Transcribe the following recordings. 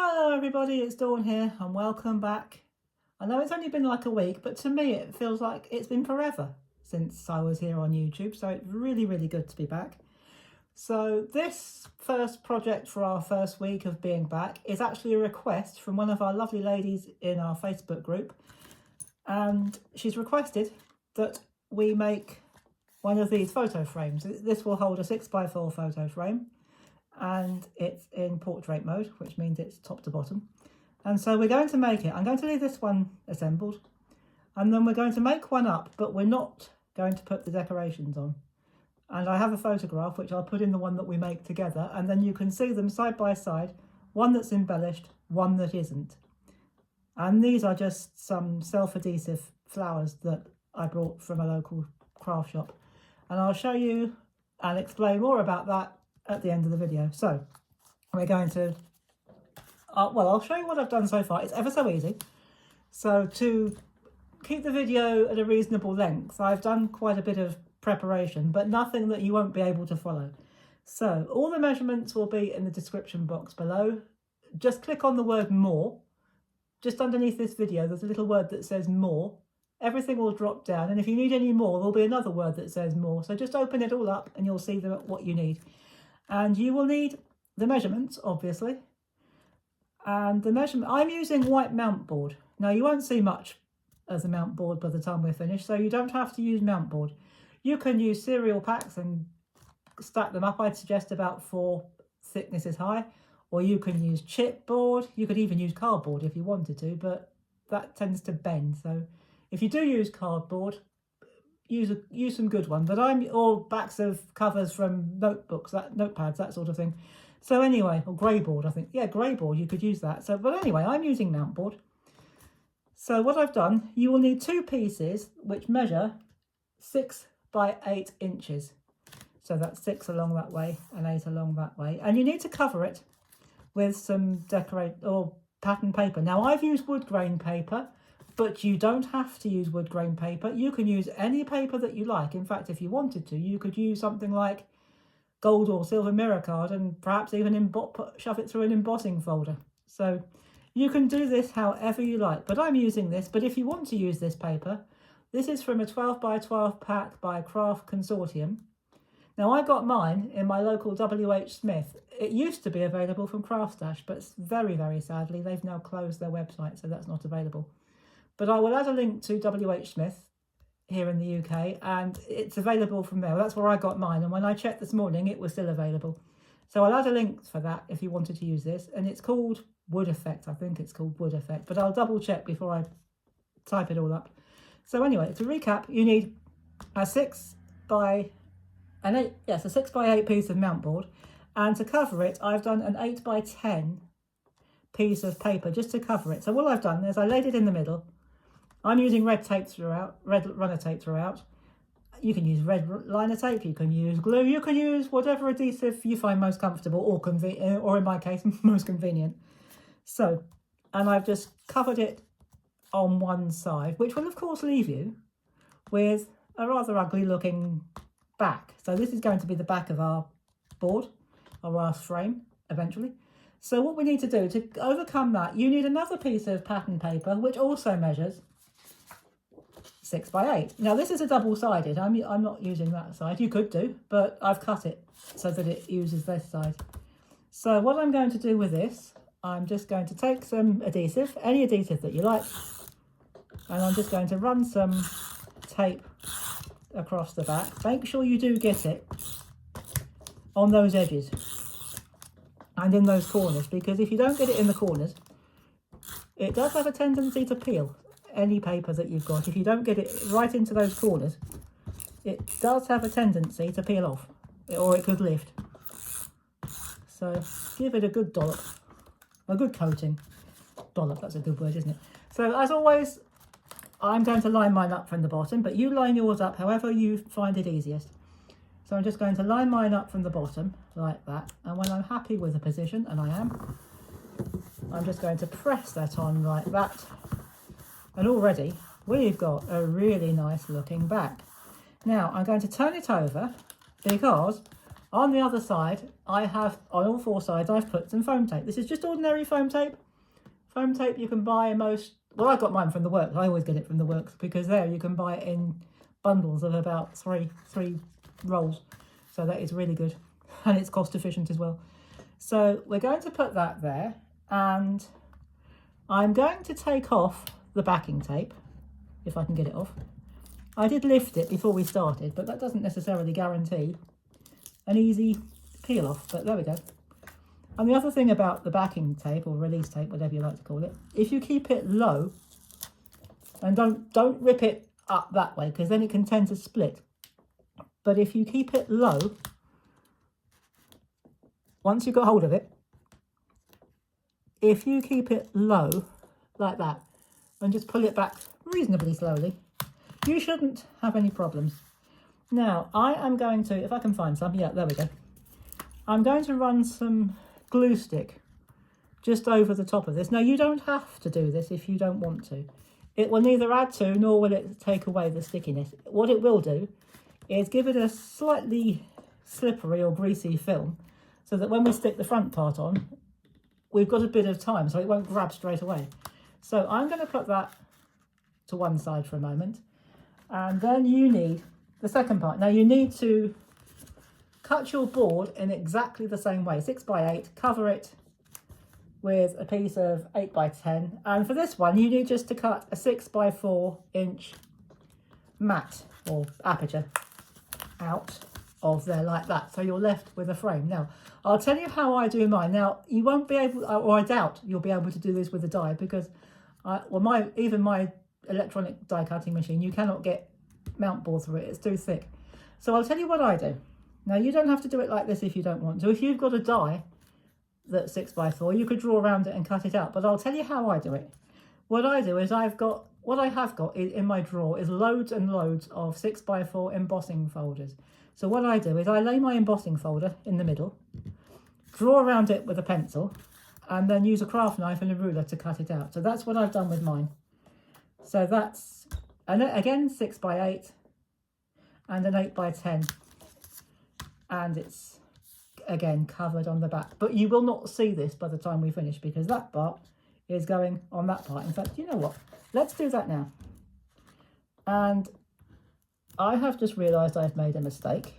Hello everybody, it's Dawn here and welcome back. I know it's only been like a week, but to me it feels like it's been forever since I was here on YouTube, so it's really good to be back. So this first project for our first week of being back is actually a request from one of our lovely ladies in our Facebook group, and she's requested that we make one of these photo frames. This will hold a 6x4 photo frame, and it's in portrait mode, which means it's top to bottom. And so we're going to make it. I'm going to leave this one assembled, and then we're going to make one up, but we're not going to put the decorations on. And I have a photograph which I'll put in the one that we make together, and then you can see them side by side, one that's embellished, one that isn't. And these are just some self-adhesive flowers that I brought from a local craft shop, and I'll show you and explain more about that at the end of the video. So we're going to I'll show you what I've done so far. It's ever so easy. So to keep the video at a reasonable length, I've done quite a bit of preparation, but nothing that you won't be able to follow. So all the measurements will be in the description box below. Just click on the word more. Just underneath this video there's a little word that says more. Everything will drop down, and if you need any more there'll be another word that says more. So just open it all up and you'll see what you need. And you will need the measurements, obviously. And the measurement, I'm using white mount board. Now you won't see much as a mount board by the time we're finished, so you don't have to use mount board. You can use cereal packs and stack them up. I'd suggest about 4 thicknesses high, or you can use chipboard. You could even use cardboard if you wanted to, but that tends to bend. So if you do use cardboard, use some good one. But or backs of covers from notebooks, notepads, that sort of thing. So anyway, or grey board, I think. Yeah, grey board, you could use that. So, but anyway, I'm using mount board. So what I've done, you will need 2 pieces which measure 6 by 8 inches. So that's 6 along that way and 8 along that way. And you need to cover it with some pattern paper. Now I've used wood grain paper, but you don't have to use wood grain paper. You can use any paper that you like. In fact, if you wanted to, you could use something like gold or silver mirror card and perhaps even shove it through an embossing folder. So you can do this however you like, but I'm using this. But if you want to use this paper, this is from a 12 by 12 pack by Craft Consortium. Now I got mine in my local WH Smith. It used to be available from Craft Stash, but very sadly they've now closed their website, so that's not available. But I will add a link to WH Smith here in the UK, and it's available from there. Well, that's where I got mine, and when I checked this morning it was still available. So I'll add a link for that if you wanted to use this, and it's called Wood Effect. I think it's called Wood Effect, but I'll double check before I type it all up. So anyway, to recap, you need a 6 by 8 piece of mount board, and to cover it I've done an 8 by 10 piece of paper just to cover it. So what I've done is I laid it in the middle. I'm using red runner tape throughout. You can use red liner tape, you can use glue, you can use whatever adhesive you find most comfortable or convenient, or in my case, most convenient. So, and I've just covered it on one side, which will of course leave you with a rather ugly looking back. So this is going to be the back of our board, or our frame, eventually. So what we need to do to overcome that, you need another piece of pattern paper, which also measures 6 by 8. Now this is a double-sided. I'm not using that side. You could do, but I've cut it so that it uses this side. So what I'm going to do with this, I'm just going to take some adhesive, any adhesive that you like, and I'm just going to run some tape across the back. Make sure you do get it on those edges and in those corners, because if you don't get it in the corners, it does have a tendency to peel. Any paper that you've got, if you don't get it right into those corners, it does have a tendency to peel off, or it could lift. So give it a good dollop, a good coating. Dollop, that's a good word, isn't it? So as always, I'm going to line mine up from the bottom, but you line yours up however you find it easiest. So I'm just going to line mine up from the bottom like that, and when I'm happy with the position, and I am, I'm just going to press that on like that. And already we've got a really nice looking back. Now I'm going to turn it over because On the other side, I have, on all four sides, I've put some foam tape. This is just ordinary foam tape. Foam tape you can buy in most, well, I got mine from the works. I always get it from the works because there you can buy it in bundles of about three rolls. So that is really good. And it's cost efficient as well. So we're going to put that there, and I'm going to take off the backing tape, if I can get it off. I did lift it before we started, but that doesn't necessarily guarantee an easy peel off, but there we go. And the other thing about the backing tape, or release tape, whatever you like to call it, if you keep it low, and don't rip it up that way, because then it can tend to split. But if you keep it low, once you've got hold of it, if you keep it low like that and just pull it back reasonably slowly, you shouldn't have any problems. Now, I am going to, if I can find some, yeah, there we go. I'm going to run some glue stick just over the top of this. Now, you don't have to do this if you don't want to. It will neither add to nor will it take away the stickiness. What it will do is give it a slightly slippery or greasy film so that when we stick the front part on, we've got a bit of time so it won't grab straight away. So I'm going to put that to one side for a moment, and then you need the second part. Now you need to cut your board in exactly the same way, 6x8, cover it with a piece of 8x10, and for this one you need just to cut a 6x4 inch mat or aperture out of there like that, so you're left with a frame. Now I'll tell you how I do mine. Now you won't be able, or I doubt you'll be able to do this with a die, because even my electronic die cutting machine, you cannot get mount board through it, it's too thick. So I'll tell you what I do. Now you don't have to do it like this if you don't want to. If you've got a die that's 6x4, you could draw around it and cut it out, but I'll tell you how I do it. What I do is what I have got in my drawer is loads and loads of 6x4 embossing folders. So what I do is I lay my embossing folder in the middle, draw around it with a pencil, and then use a craft knife and a ruler to cut it out. So that's what I've done with mine. So that's, and again, 6x8 and an 8x10. And it's, again, covered on the back. But you will not see this by the time we finish, because that part is going on that part. In fact, you know what? Let's do that now. And I have just realised I've made a mistake.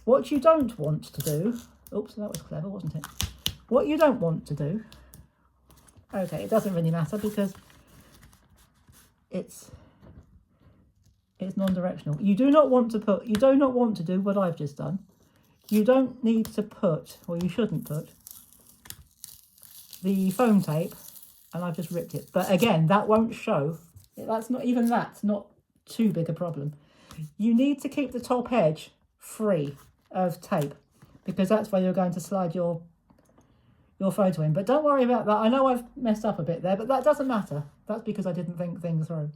What you don't want to do... Oops, that was clever, wasn't it? What you don't want to do... Okay, it doesn't really matter because it's non-directional. You do not want to do what I've just done. You don't need to put, or you shouldn't put, the foam tape, and I've just ripped it. But again, that won't show. That's not too big a problem. You need to keep the top edge free of tape, because that's where you're going to slide your photo in. But don't worry about that. I know I've messed up a bit there, but that doesn't matter. That's because I didn't think things through.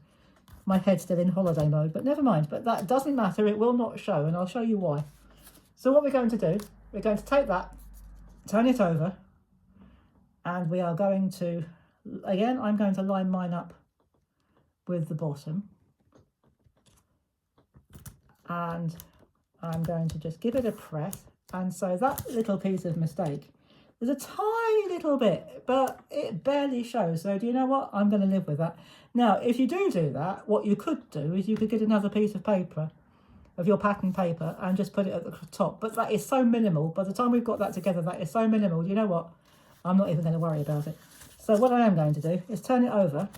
My head's still in holiday mode, but never mind. But that doesn't matter. It will not show, and I'll show you why. So what we're going to do, we're going to take that, turn it over, and we are going to, again, I'm going to line mine up with the bottom. And I'm going to just give it a press. And so that little piece of mistake, there's a tiny little bit, but it barely shows. So do you know what? I'm going to live with that. Now, if you do that, what you could do is you could get another piece of paper, of your pattern paper, and just put it at the top. But that is so minimal. By the time we've got that together, that is so minimal. You know what? I'm not even going to worry about it. So what I am going to do is turn it over,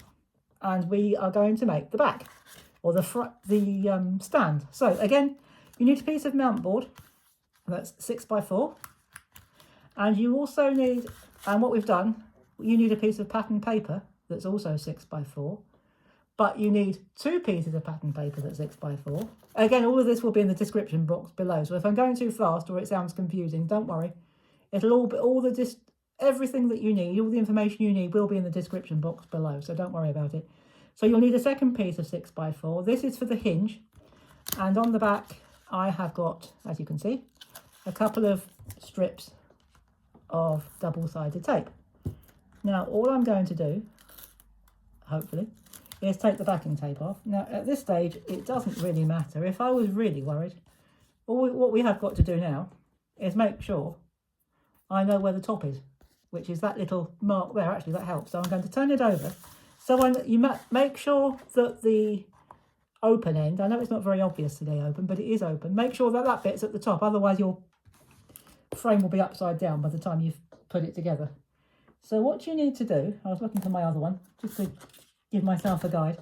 and we are going to make the back, or the stand. So again, you need a piece of mount board that's 6x4, and you also need, and what we've done, you need a piece of pattern paper that's also 6x4, but you need two pieces of pattern paper that's 6x4. Again, all of this will be in the description box below, so if I'm going too fast or it sounds confusing, don't worry. It'll all be everything that you need, all the information you need will be in the description box below, so don't worry about it. So you'll need a second piece of 6x4. This is for the hinge, and on the back I have got, as you can see, a couple of strips of double-sided tape. Now all I'm going to do, hopefully, is take the backing tape off. Now at this stage it doesn't really matter. If I was really worried, What we have got to do now is make sure I know where the top is, which is that little mark there. Actually, that helps. So I'm going to turn it over. So when you make sure that the open end, I know it's not very obvious today open, but it is open. Make sure that that bit's at the top, otherwise your frame will be upside down by the time you've put it together. So what you need to do, I was looking for my other one, just to give myself a guide,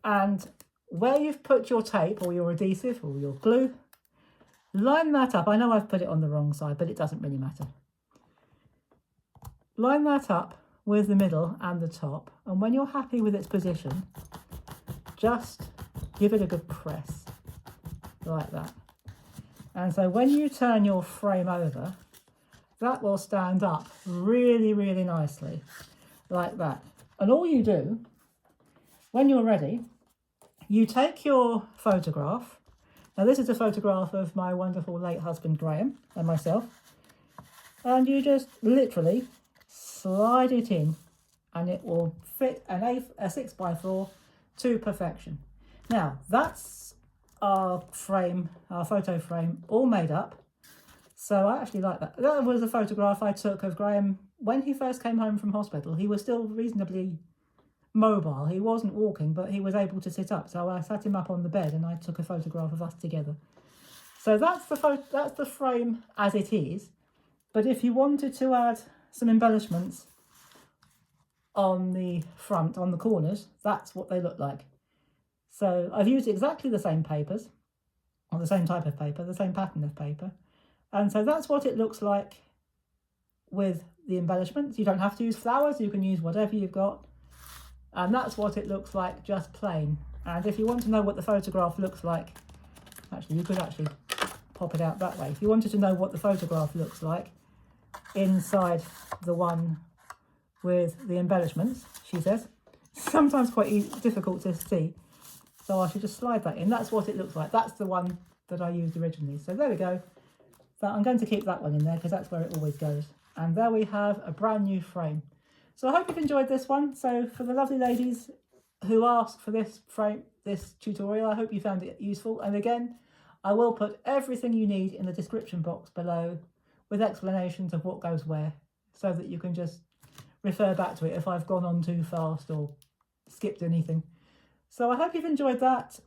and where you've put your tape or your adhesive or your glue, line that up. I know I've put it on the wrong side, but it doesn't really matter. Line that up with the middle and the top, and when you're happy with its position, just give it a good press, like that. And so when you turn your frame over, that will stand up really, really nicely, like that. And all you do, when you're ready, you take your photograph. Now this is a photograph of my wonderful late husband Graham and myself. And you just literally slide it in and it will fit a 6x4 to perfection. Now that's our frame, our photo frame, all made up. So I actually like that. That was a photograph I took of Graham when he first came home from hospital. He was still reasonably mobile. He wasn't walking, but he was able to sit up. So I sat him up on the bed and I took a photograph of us together. So that's the frame as it is. But if you wanted to add some embellishments on the front, on the corners, that's what they look like. So I've used exactly the same papers, or the same type of paper, the same pattern of paper. And so that's what it looks like with the embellishments. You don't have to use flowers, you can use whatever you've got. And that's what it looks like, just plain. And if you want to know what the photograph looks like, actually you could actually pop it out that way. If you wanted to know what the photograph looks like inside the one with the embellishments, she says, sometimes quite difficult to see. So I should just slide that in. That's what it looks like. That's the one that I used originally. So there we go. But I'm going to keep that one in there because that's where it always goes. And there we have a brand new frame. So I hope you've enjoyed this one. So for the lovely ladies who asked for this frame, this tutorial, I hope you found it useful. And again, I will put everything you need in the description box below with explanations of what goes where, so that you can just refer back to it if I've gone on too fast or skipped anything. So I hope you've enjoyed that.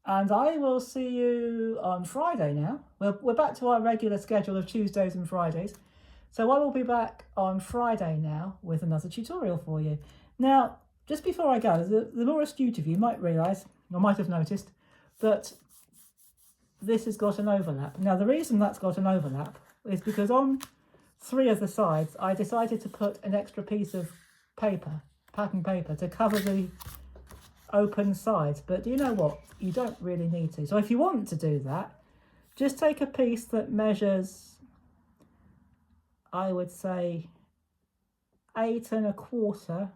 And I will see you on Friday now. We're back to our regular schedule of Tuesdays and Fridays. So I will be back on Friday now with another tutorial for you. Now, just before I go, the more astute of you might realise, or might have noticed, that this has got an overlap. Now, the reason that's got an overlap is because on 3 of the sides, I decided to put an extra piece of paper, pattern paper, to cover the open sides. But do you know what? You don't really need to. So if you want to do that, just take a piece that measures, I would say 8 1/4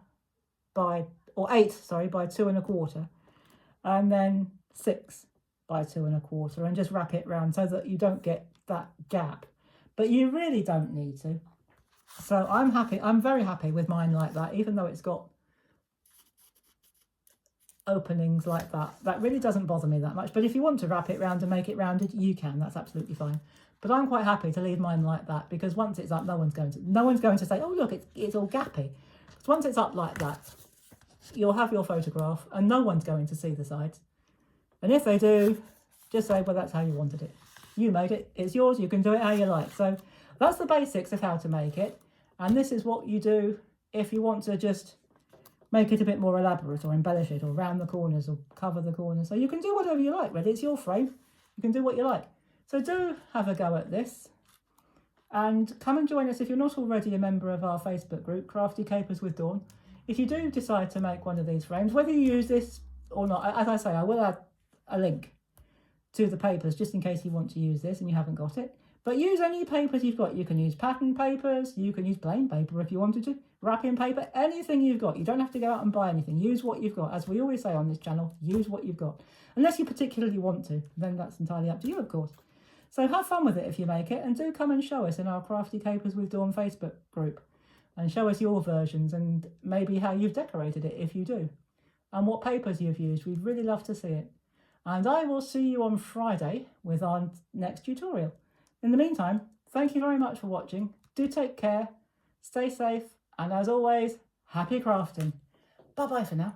by 2 1/4, and then 6 by 2 1/4, and just wrap it round so that you don't get that gap. But you really don't need to. So I'm very happy with mine like that, even though it's got openings like that. That really doesn't bother me that much. But if you want to wrap it round and make it rounded, you can. That's absolutely fine. But I'm quite happy to leave mine like that, because once it's up, no one's going to say, oh look, it's all gappy. Because once it's up like that, you'll have your photograph and no one's going to see the sides. And if they do, just say, well, that's how you wanted it. You made it, it's yours, you can do it how you like. So that's the basics of how to make it. And this is what you do if you want to just make it a bit more elaborate, or embellish it, or round the corners, or cover the corners. So you can do whatever you like, really. It's your frame. You can do what you like. So do have a go at this. And come and join us if you're not already a member of our Facebook group, Crafty Capers with Dawn. If you do decide to make one of these frames, whether you use this or not, as I say, I will add a link to the papers just in case you want to use this and you haven't got it. But use any papers you've got. You can use pattern papers, you can use plain paper if you wanted to, wrapping paper, anything you've got. You don't have to go out and buy anything. Use what you've got. As we always say on this channel, use what you've got. Unless you particularly want to, then that's entirely up to you, of course. So have fun with it if you make it, and do come and show us in our Crafty Capers with Dawn Facebook group, and show us your versions and maybe how you've decorated it if you do, and what papers you've used. We'd really love to see it. and I will see you on Friday with our next tutorial. In the meantime, thank you very much for watching. Do take care, stay safe, and as always, happy crafting. Bye bye for now.